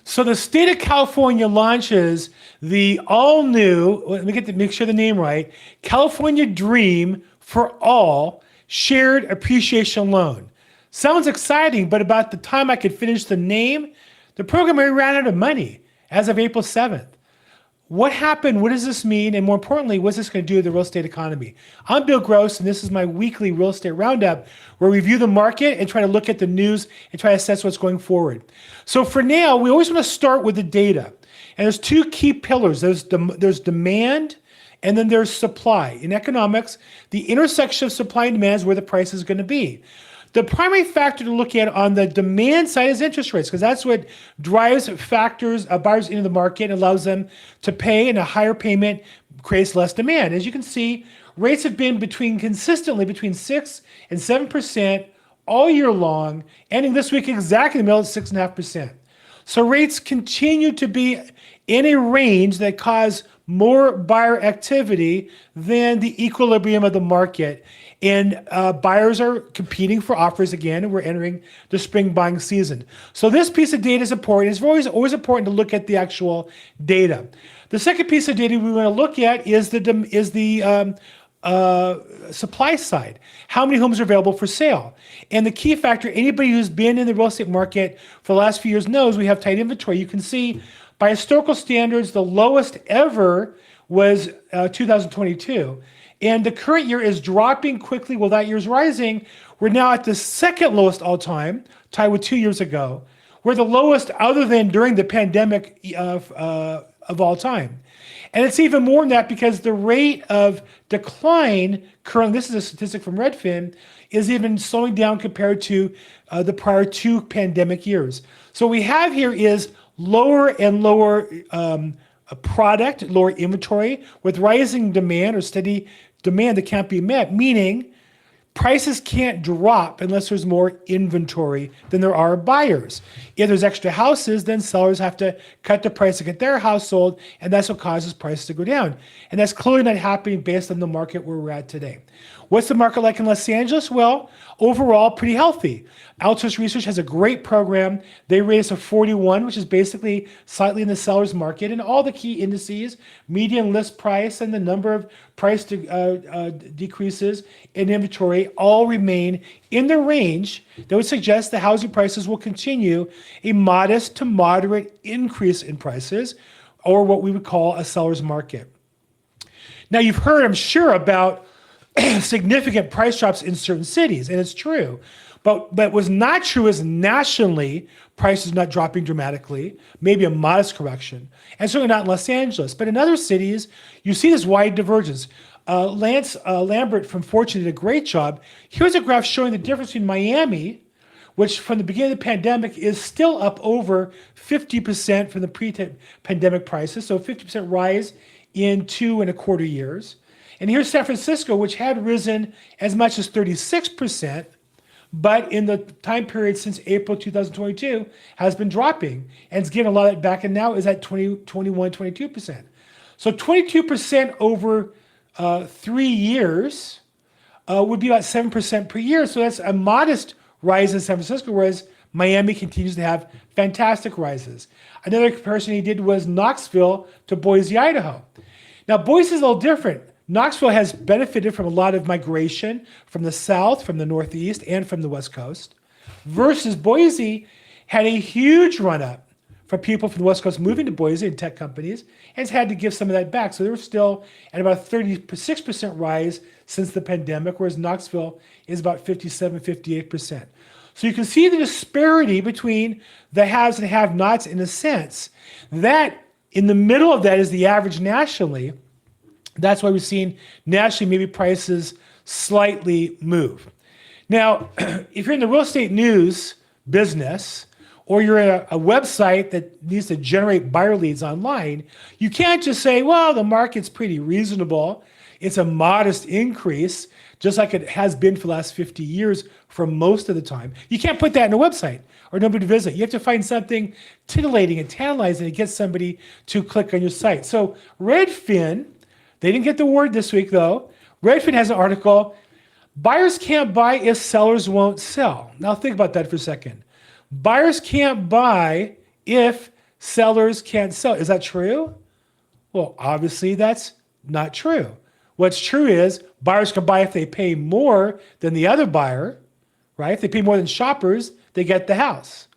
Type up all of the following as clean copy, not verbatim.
So the state of California launches the all-new, let me make sure the name right, California Dream for All Shared Appreciation Loan. Sounds exciting, but about the time I could finish the name, the program already ran out of money as of April 7th. What happened? What does this mean? And more importantly, what's this going to do to the real estate economy? I'm Bill Gross, and this is my weekly real estate roundup where we review the market and try to look at the news and try to assess what's going forward. So for now, we always want to start with the data. And there's two key pillars. There's demand and then there's supply. In economics, the intersection of supply and demand is where the price is going to be. The primary factor to look at on the demand side is interest rates, because that's what drives buyers into the market and allows them to pay, and a higher payment creates less demand. As you can see, rates have been consistently between 6 and 7% all year long, ending this week exactly in the middle of 6.5%. So rates continue to be in a range that cause more buyer activity than the equilibrium of the market. And buyers are competing for offers again, and we're entering the spring buying season. So this piece of data is important. It's always important to look at the actual data. The second piece of data we want to look at is the supply side. How many homes are available for sale? And the key factor, anybody who's been in the real estate market for the last few years knows we have tight inventory. You can see by historical standards, the lowest ever was 2022. And the current year is dropping quickly while that year's rising. We're now at the second lowest all time, tied with 2 years ago. We're the lowest other than during the pandemic of all time. And it's even more than that because the rate of decline currently, this is a statistic from Redfin, is even slowing down compared to the prior two pandemic years. So what we have here is lower and lower product, lower inventory with rising demand or steady demand that can't be met, meaning prices can't drop unless there's more inventory than there are buyers. If there's extra houses, then sellers have to cut the price to get their house sold, and that's what causes prices to go down. And that's clearly not happening based on the market where we're at today. What's the market like in Los Angeles? Well, overall, pretty healthy. Altus Research has a great program. They rate us a 41, which is basically slightly in the seller's market. And all the key indices, median list price and the number of price decreases in inventory, all remain in the range that would suggest the housing prices will continue a modest to moderate increase in prices, or what we would call a seller's market. Now, you've heard, I'm sure, about significant price drops in certain cities, and it's true. But what's not true is nationally, prices not dropping dramatically, maybe a modest correction, and certainly not in Los Angeles. But in other cities, you see this wide divergence. Lance Lambert from Fortune did a great job. Here's a graph showing the difference between Miami, which from the beginning of the pandemic is still up over 50% from the pre-pandemic prices, so 50% rise in 2.25 years. And here's San Francisco, which had risen as much as 36%, but in the time period since April 2022 has been dropping and it's given a lot of it back and now is at 22%. So 22% over 3 years would be about 7% per year. So that's a modest rise in San Francisco, whereas Miami continues to have fantastic rises. Another comparison he did was Knoxville to Boise, Idaho. Now, Boise is a little different. Knoxville has benefited from a lot of migration from the south, from the northeast, and from the west coast, versus Boise had a huge run-up for people from the west coast moving to Boise and tech companies, and it's had to give some of that back. So they were still at about a 36% rise since the pandemic, whereas Knoxville is about 57, 58%. So you can see the disparity between the haves and have-nots in a sense. That, in the middle of that is the average nationally. That's why we've seen nationally maybe prices slightly move. Now, if you're in the real estate news business, or you're at a website that needs to generate buyer leads online, you can't just say, well, the market's pretty reasonable. It's a modest increase, just like it has been for the last 50 years for most of the time. You can't put that in a website or nobody to visit. You have to find something titillating and tantalizing to get somebody to click on your site. So Redfin, they didn't get the award this week though. Redfin has an article, buyers can't buy if sellers won't sell. Now think about that for a second. Buyers can't buy if sellers can't sell. Is that true? Well, obviously that's not true. What's true is buyers can buy if they pay more than the other buyer, right? If they pay more than shoppers, they get the house.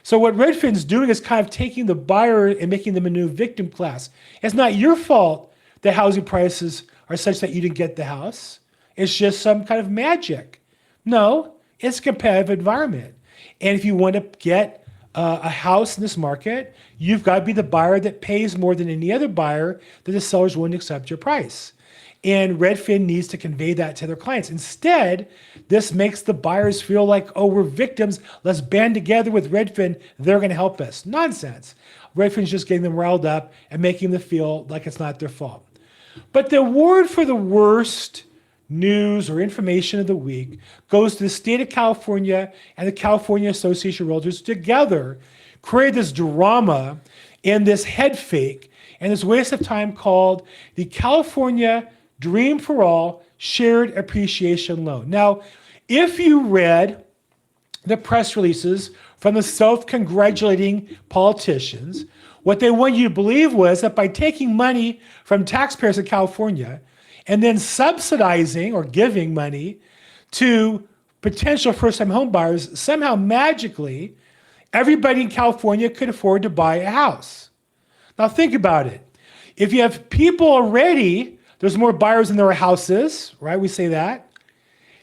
So what Redfin's doing is kind of taking the buyer and making them a new victim class. It's not your fault that housing prices are such that you didn't get the house. It's just some kind of magic. No, it's a competitive environment. And if you want to get a house in this market, you've got to be the buyer that pays more than any other buyer that the sellers wouldn't accept your price. And Redfin needs to convey that to their clients. Instead, this makes the buyers feel like, oh, we're victims. Let's band together with Redfin. They're going to help us. Nonsense. Redfin's just getting them riled up and making them feel like it's not their fault. But the award for the worst news or information of the week goes to the state of California and the California Association of Realtors together created this drama and this head fake and this waste of time called the California Dream for All Shared Appreciation Loan. Now, if you read the press releases from the self-congratulating politicians, what they want you to believe was that by taking money from taxpayers in California and then subsidizing or giving money to potential first-time home buyers, somehow magically, everybody in California could afford to buy a house. Now think about it. If you have people already, there's more buyers than there are houses, right? We say that.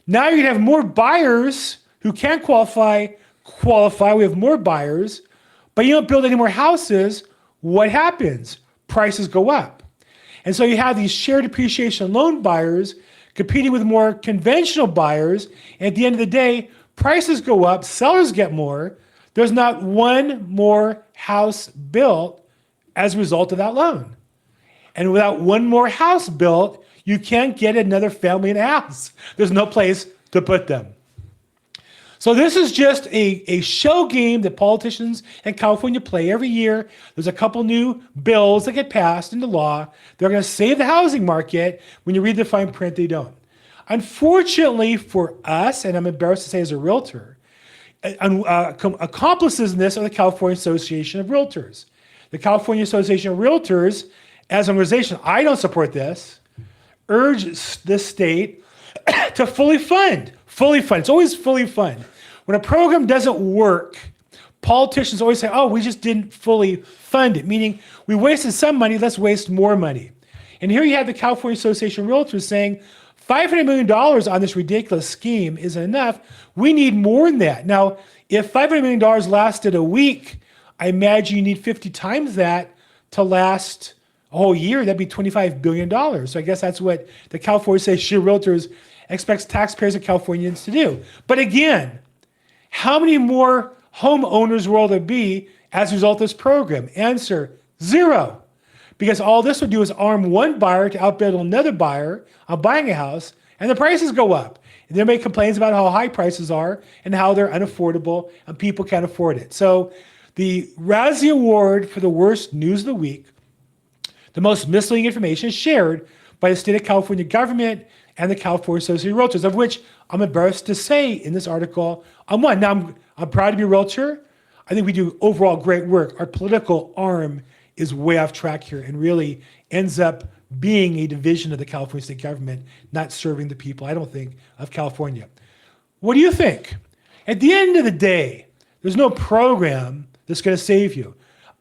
Now you're gonna have more buyers who can't qualify. We have more buyers, but you don't build any more houses. What happens? Prices go up. And so you have these shared appreciation loan buyers competing with more conventional buyers. And at the end of the day, prices go up, sellers get more. There's not one more house built as a result of that loan. And without one more house built, you can't get another family in a house. There's no place to put them. So this is just a show game that politicians in California play every year. There's a couple new bills that get passed into law. They're going to save the housing market. When you read the fine print, they don't. Unfortunately for us, and I'm embarrassed to say as a realtor, accomplices in this are the California Association of Realtors. The California Association of Realtors, as an organization, I don't support this, urge the state to fully fund. It's always fully fund. When a program doesn't work, politicians always say, oh, we just didn't fully fund it, meaning we wasted some money, let's waste more money. And here you have the California Association of Realtors saying, $500 million on this ridiculous scheme isn't enough. We need more than that. Now, if $500 million lasted a week, I imagine you need 50 times that to last a whole year. That'd be $25 billion. So I guess that's what the California Association of Realtors expects taxpayers and Californians to do. But again, how many more homeowners will there be as a result of this program? Answer, 0. Because all this would do is arm one buyer to outbid another buyer on buying a house, and the prices go up. And everybody complains about how high prices are and how they're unaffordable and people can't afford it. So the Razzie Award for the worst news of the week, the most misleading information shared by the state of California government and the California Association of Realtors, of which I'm embarrassed to say in this article, I'm one. Now, I'm proud to be a realtor. I think we do overall great work. Our political arm is way off track here and really ends up being a division of the California state government, not serving the people, I don't think, of California. What do you think? At the end of the day, there's no program that's going to save you.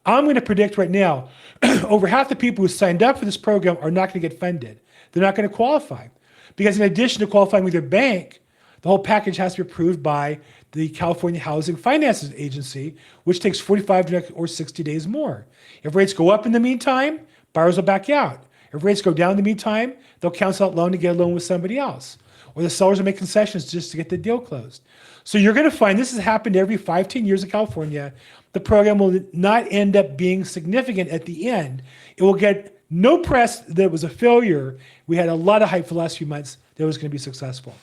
I'm going to predict right now, over half the people who signed up for this program are not going to get funded. They're not going to qualify. Because in addition to qualifying with your bank, the whole package has to be approved by the California Housing Finances Agency, which takes 45 or 60 days more. If rates go up in the meantime, buyers will back out. If rates go down in the meantime, they'll cancel that loan and get a loan with somebody else. Or the sellers will make concessions just to get the deal closed. So you're going to find this has happened every 5-10 years in California. The program will not end up being significant at the end. It will get no press that it was a failure. We had a lot of hype for the last few months that it was going to be successful.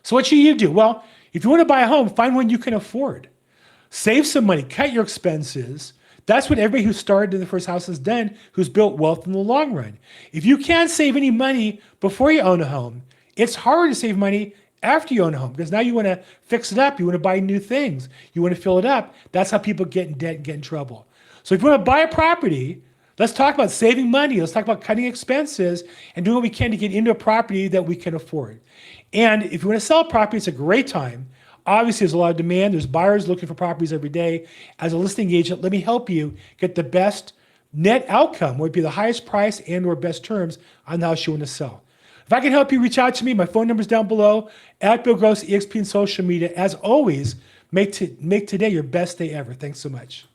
So what should you do? Well, if you want to buy a home, find one you can afford. Save some money, cut your expenses. That's what everybody who started in the first house has done, who's built wealth in the long run. If you can't save any money before you own a home, it's hard to save money after you own a home because now you want to fix it up. You want to buy new things. You want to fill it up. That's how people get in debt and get in trouble. So if you want to buy a property, let's talk about saving money. Let's talk about cutting expenses and doing what we can to get into a property that we can afford. And if you want to sell a property, it's a great time. Obviously, there's a lot of demand. There's buyers looking for properties every day. As a listing agent, let me help you get the best net outcome, where it'd be the highest price and or best terms on the house you want to sell. If I can help you, reach out to me. My phone number's down below. At Bill Gross, EXP and social media. As always, make today your best day ever. Thanks so much.